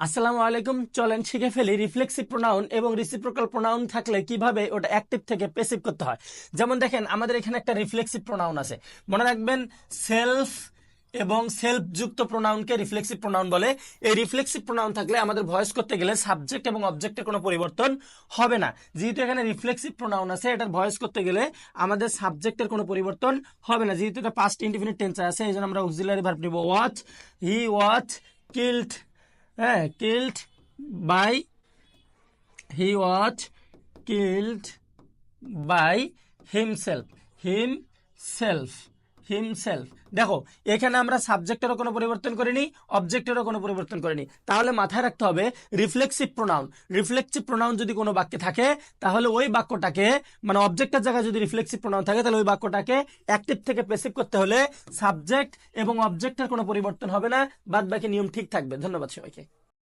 আসসালামু আলাইকুম। চলেন শিখে ফেলি রিফ্লেক্সিভ প্রোনাউন এবং রিসিপ্রোকাল প্রোনাউন থাকলে কিভাবে ওটা অ্যাক্টিভ থেকে প্যাসিভ করতে হয়। যেমন দেখেন, আমাদের এখানে একটা রিফ্লেক্সিভ প্রোনাউন আছে, মনে রাখবেন সেলফ এবং সেলফ যুক্ত প্রোনাউনকে রিফ্লেক্সিভ প্রোনাউন বলে। এই রিফ্লেক্সিভ প্রোনাউন থাকলে আমাদের ভয়েস করতে গেলে সাবজেক্ট এবং অবজেক্টের কোনো পরিবর্তন হবে না। যেহেতু এখানে রিফ্লেক্সিভ প্রোনাউন আছে, এটার ভয়েস করতে গেলে আমাদের সাবজেক্টের কোনো পরিবর্তন হবে না। যেহেতু এটা পাস্ট ইনডিফিনিট টেন্সে আছে, এই জন্য আমরা অক্সিলারি ভার্ব নিব ওয়াচ, হি ওয়াচ কিল্ড, হ্যাঁ killed by, he was killed by himself, himself, himself. দেখো, এখানে আমরা সাবজেক্টেরও কোনো পরিবর্তন করিনি, অবজেক্টেরও কোনো পরিবর্তন করিনি। তাহলে মাথায় রাখতে হবে রিফ্লেক্সিভ প্রোনাউন, রিফ্লেক্সিভ প্রোনাউন যদি কোনো বাক্যে থাকে তাহলে ওই বাক্যটাকে, মানে অবজেক্টের জায়গায় যদি রিফ্লেক্সিভ প্রোনাউন থাকে তাহলে ওই বাক্যটাকে অ্যাক্টিভ থেকে প্যাসিভ করতে হলে সাবজেক্ট এবং অবজেক্টের কোনো পরিবর্তন হবে না, বাদ বাকি নিয়ম ঠিক থাকবে। ধন্যবাদ সবাইকে।